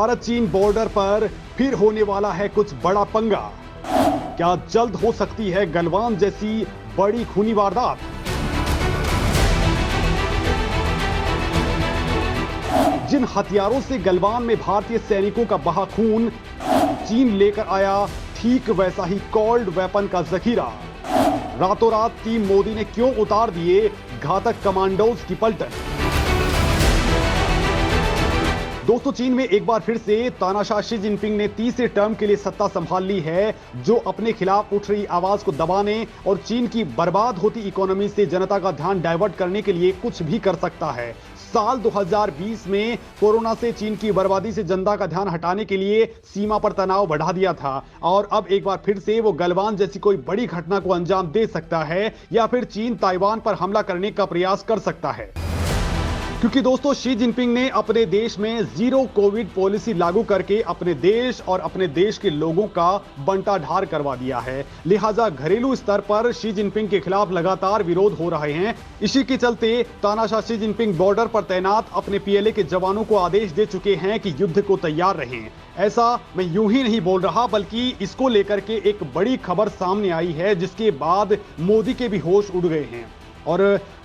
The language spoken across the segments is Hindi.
भारत चीन बॉर्डर पर फिर होने वाला है कुछ बड़ा पंगा। क्या जल्द हो सकती है गलवान जैसी बड़ी खूनी वारदात? जिन हथियारों से गलवान में भारतीय सैनिकों का बहा खून, चीन लेकर आया ठीक वैसा ही कॉल्ड वेपन का जखीरा। रातों रात टीम मोदी ने क्यों उतार दिए घातक कमांडोज की पलटन? दोस्तों, चीन में एक बार फिर से तानाशाह शी जिनपिंग ने तीसरे टर्म के लिए सत्ता संभाल ली है, जो अपने खिलाफ उठ रही आवाज को दबाने और चीन की बर्बाद होती इकोनॉमी से जनता का ध्यान डाइवर्ट करने के लिए कुछ भी कर सकता है। साल 2020 में कोरोना से चीन की बर्बादी से जनता का ध्यान हटाने के लिए सीमा पर तनाव बढ़ा दिया था और अब एक बार फिर से वो गलवान जैसी कोई बड़ी घटना को अंजाम दे सकता है या फिर चीन ताइवान पर हमला करने का प्रयास कर सकता है। क्योंकि दोस्तों, शी जिनपिंग ने अपने देश में जीरो कोविड पॉलिसी लागू करके अपने देश और अपने देश के लोगों का बंटाढार करवा दिया है। लिहाजा घरेलू स्तर पर शी जिनपिंग के खिलाफ लगातार विरोध हो रहे हैं। इसी के चलते तानाशाह शी जिनपिंग बॉर्डर पर तैनात अपने पीएलए के जवानों को आदेश दे चुके हैं कि युद्ध को तैयार रहें। ऐसा मैं यूं ही नहीं बोल रहा, बल्कि इसको लेकर के एक बड़ी खबर सामने आई है, जिसके बाद मोदी के भी होश उड़ गए हैं और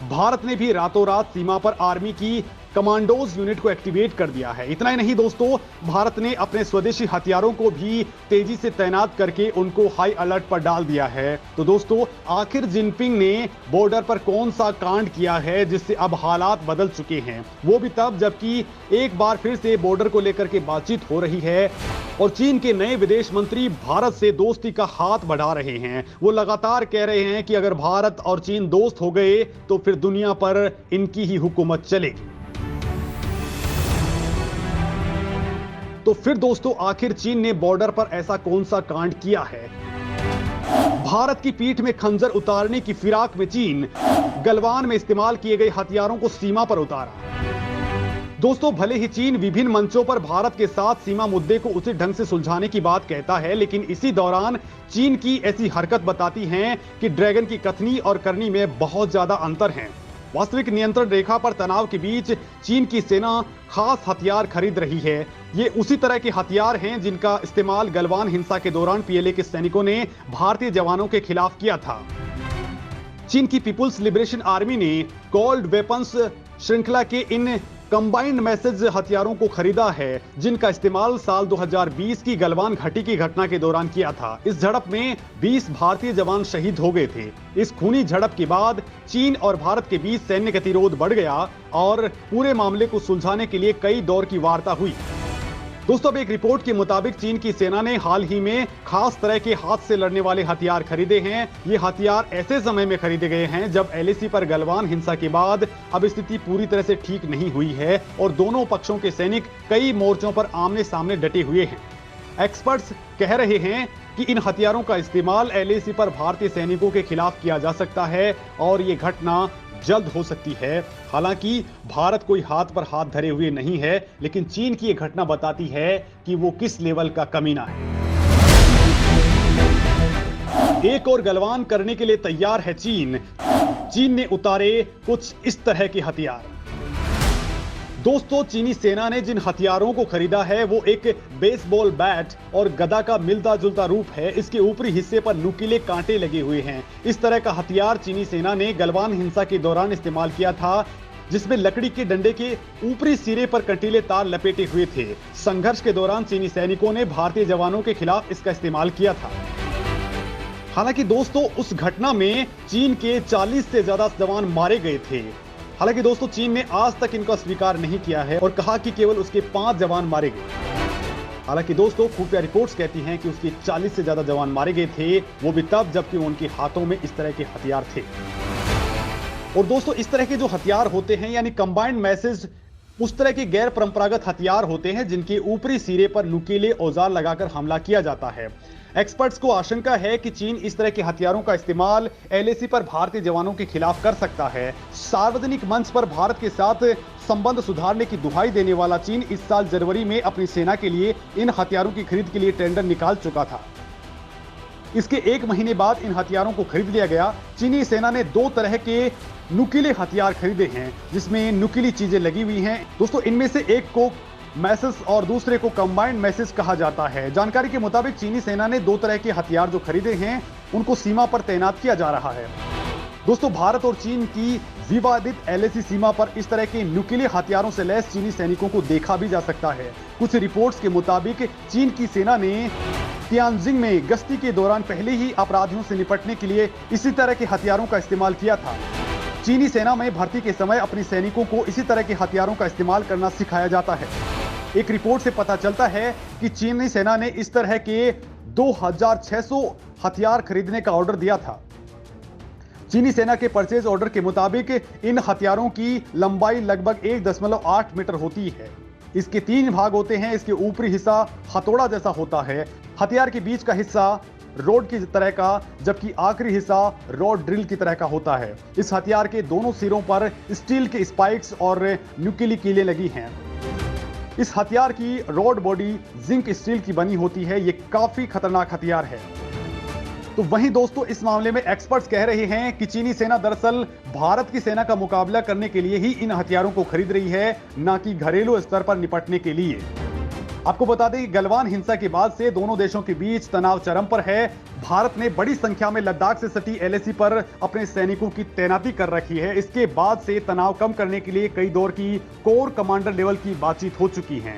भारत ने भी रातों रात सीमा पर आर्मी की कमांडोज यूनिट को एक्टिवेट कर दिया है। इतना ही नहीं दोस्तों, भारत ने अपने स्वदेशी हथियारों को भी तेजी से तैनात करके उनको हाई अलर्ट पर डाल दिया है। तो दोस्तों, आखिर जिनपिंग ने बॉर्डर पर कौन सा कांड किया है जिससे अब हालात बदल चुके हैं? वो भी तब जबकि एक बार फिर से बॉर्डर को लेकर के बातचीत हो रही है और चीन के नए विदेश मंत्री भारत से दोस्ती का हाथ बढ़ा रहे हैं। वो लगातार कह रहे हैं कि अगर भारत और चीन दोस्त हो गए तो फिर दुनिया पर इनकी ही हुकूमत चलेगी। तो फिर दोस्तों, आखिर चीन ने बॉर्डर पर ऐसा कौन सा कांड किया है? भारत की पीठ में खंजर उतारने की फिराक में चीन गलवान में इस्तेमाल किए गए हथियारों को सीमा पर उतारा। दोस्तों, भले ही चीन विभिन्न मंचों पर भारत के साथ सीमा मुद्दे को उचित ढंग से सुलझाने की बात कहता है, लेकिन इसी दौरान चीन की ऐसी हरकत बताती हैं कि ड्रैगन की कथनी और करनी में बहुत ज्यादा अंतर है। वास्तविक नियंत्रण रेखा पर तनाव के बीच चीन की सेना खास हथियार खरीद रही है। ये उसी तरह के हथियार हैं जिनका इस्तेमाल गलवान हिंसा के दौरान पीएलए के सैनिकों ने भारतीय जवानों के खिलाफ किया था। चीन की पीपुल्स लिबरेशन आर्मी ने कॉल्ड वेपन्स श्रृंखला के इन कंबाइंड मैसेज हथियारों को खरीदा है, जिनका इस्तेमाल साल 2020 की गलवान घाटी की घटना के दौरान किया था। इस झड़प में 20 भारतीय जवान शहीद हो गए थे। इस खूनी झड़प के बाद चीन और भारत के बीच सैन्य गतिरोध बढ़ गया और पूरे मामले को सुलझाने के लिए कई दौर की वार्ता हुई। दोस्तों, अब एक रिपोर्ट के मुताबिक चीन की सेना ने हाल ही में खास तरह के हाथ से लड़ने वाले हथियार खरीदे हैं। ये हथियार ऐसे समय में खरीदे गए हैं जब एलएसी पर गलवान हिंसा के बाद अब स्थिति पूरी तरह से ठीक नहीं हुई है और दोनों पक्षों के सैनिक कई मोर्चों पर आमने सामने डटे हुए हैं। एक्सपर्ट्स कह रहे हैं कि इन हथियारों का इस्तेमाल एलएसी पर भारतीय सैनिकों के खिलाफ किया जा सकता है और ये घटना जल्द हो सकती है। हालांकि भारत कोई हाथ पर हाथ धरे हुए नहीं है, लेकिन चीन की ये घटना बताती है कि वो किस लेवल का कमीना है। एक और गलवान करने के लिए तैयार है चीन। चीन ने उतारे कुछ इस तरह के हथियार। दोस्तों, चीनी सेना ने जिन हथियारों को खरीदा है वो एक बेसबॉल बैट और गदा का मिलता जुलता रूप है। इसके ऊपरी हिस्से पर नुकीले कांटे लगे हुए हैं। इस तरह का हथियार चीनी सेना ने गलवान हिंसा के दौरान इस्तेमाल किया था, जिसमें लकड़ी के डंडे के ऊपरी सिरे पर कंटीले तार लपेटे हुए थे। संघर्ष के दौरान चीनी सैनिकों ने भारतीय जवानों के खिलाफ इसका इस्तेमाल किया था। हालांकि दोस्तों, उस घटना में चीन के 40 से ज्यादा जवान मारे गए थे। हालांकि दोस्तों, चीन ने आज तक इनका स्वीकार नहीं किया है और कहा कि केवल उसके 5 जवान मारे गए। हालांकि दोस्तों, खुफिया रिपोर्ट्स कहती हैं कि उसके 40 से ज्यादा जवान मारे गए थे, वो भी तब जबकि उनके हाथों में इस तरह के हथियार थे। और दोस्तों, इस तरह के जो हथियार होते हैं यानी कंबाइंड मैसेज, उस तरह के गैर परंपरागत हथियार होते हैं जिनके ऊपरी सिरे पर नुकीले औजार लगाकर हमला किया जाता है। एक्सपर्ट्स को आशंका है कि चीन इस तरह के हथियारों का इस्तेमाल एलएसी पर भारतीय जवानों के खिलाफ कर सकता है। सार्वजनिक मंच पर भारत के साथ संबंध सुधारने की दुहाई देने वाला चीन इस साल जनवरी में अपनी सेना के लिए इन हथियारों की खरीद के लिए टेंडर निकाल चुका था। इसके 1 महीने बाद इन हथियारों को खरीद लिया गया। चीनी सेना ने 2 तरह के नुकीले हथियार खरीदे हैं जिसमें नुकीली चीजें लगी हुई हैं। दोस्तों, इनमें से एक को मैसेज और दूसरे को कंबाइंड मैसेज कहा जाता है। जानकारी के मुताबिक चीनी सेना ने 2 तरह के हथियार जो खरीदे हैं उनको सीमा पर तैनात किया जा रहा है। दोस्तों, भारत और चीन की विवादित एलएसी सीमा पर इस तरह के न्यूक्लियर हथियारों से लैस चीनी सैनिकों को देखा भी जा सकता है। कुछ रिपोर्ट्स के मुताबिक चीन की सेना ने तियानजिंग में गश्ती के दौरान पहले ही अपराधियों से निपटने के लिए इसी तरह के हथियारों का इस्तेमाल किया था। चीनी सेना में भर्ती के समय अपने सैनिकों को इसी तरह के हथियारों का इस्तेमाल करना सिखाया जाता है। एक रिपोर्ट से पता चलता है कि चीनी सेना ने इस तरह के 2600 हथियार खरीदने का ऑर्डर दिया था। चीनी सेना के परचेज ऑर्डर के मुताबिक इन हथियारों की लंबाई लगभग 1.8 मीटर होती है। इसके 3 भाग होते हैं। इसके ऊपरी हिस्सा हथौड़ा जैसा होता है, हथियार के बीच का हिस्सा रोड की तरह का, जबकि आखिरी हिस्सा रोड ड्रिल की तरह का होता है। इस हथियार के दोनों सिरों पर स्टील के स्पाइक्स और न्यूक्लियर कीलें लगी हैं। इस हथियार की रोड बॉडी जिंक स्टील की बनी होती है। यह काफी खतरनाक हथियार है। तो वहीं दोस्तों, इस मामले में एक्सपर्ट्स कह रहे हैं कि चीनी सेना दरअसल भारत की सेना का मुकाबला करने के लिए ही इन हथियारों को खरीद रही है, ना कि घरेलू स्तर पर निपटने के लिए। आपको बता दें कि गलवान हिंसा के बाद से दोनों देशों के बीच तनाव चरम पर है। भारत ने बड़ी संख्या में लद्दाख से सटी एलएसी पर अपने सैनिकों की तैनाती कर रखी है। इसके बाद से तनाव कम करने के लिए कई दौर की कोर कमांडर लेवल की बातचीत हो चुकी है।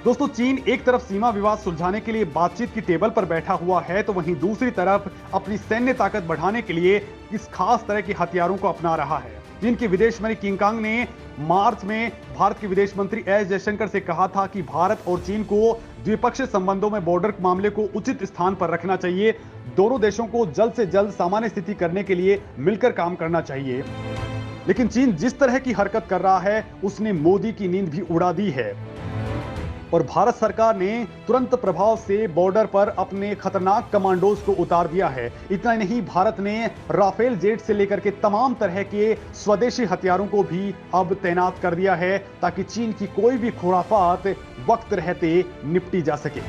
दोस्तों, चीन एक तरफ सीमा विवाद सुलझाने के लिए बातचीत की टेबल पर बैठा हुआ है, तो वहीं दूसरी तरफ अपनी सैन्य ताकत बढ़ाने के लिए इस खास तरह के हथियारों को अपना रहा है। चीन के विदेश मंत्री किंग कांग ने मार्च में भारत के विदेश मंत्री एस जयशंकर से कहा था कि भारत और चीन को द्विपक्षीय संबंधों में बॉर्डर मामले को उचित स्थान पर रखना चाहिए। दोनों देशों को जल्द से जल्द सामान्य स्थिति करने के लिए मिलकर काम करना चाहिए। लेकिन चीन जिस तरह की हरकत कर रहा है, उसने मोदी की नींद भी उड़ा दी है और भारत सरकार ने तुरंत प्रभाव से बॉर्डर पर अपने खतरनाक कमांडोज को उतार दिया है। इतना नहीं, भारत ने राफेल जेट से लेकर के तमाम तरह के स्वदेशी हथियारों को भी अब तैनात कर दिया है, ताकि चीन की कोई भी खुराफात वक्त रहते निपटी जा सके।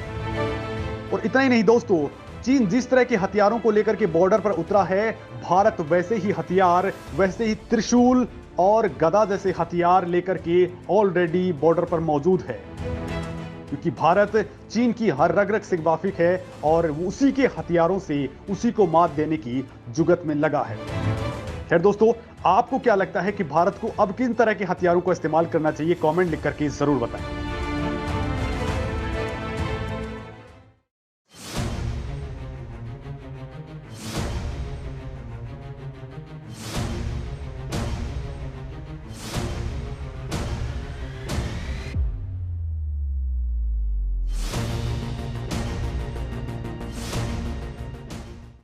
और इतना ही नहीं दोस्तों, चीन जिस तरह के हथियारों को लेकर के बॉर्डर पर उतरा है, भारत वैसे ही हथियार, वैसे ही त्रिशूल और गदा जैसे हथियार लेकर के ऑलरेडी बॉर्डर पर मौजूद है, क्योंकि भारत चीन की हर रग-रग से वाकिफ है और उसी के हथियारों से उसी को मात देने की जुगत में लगा है। खैर दोस्तों, आपको क्या लगता है कि भारत को अब किन तरह के हथियारों का इस्तेमाल करना चाहिए? कमेंट लिख करके जरूर बताएं।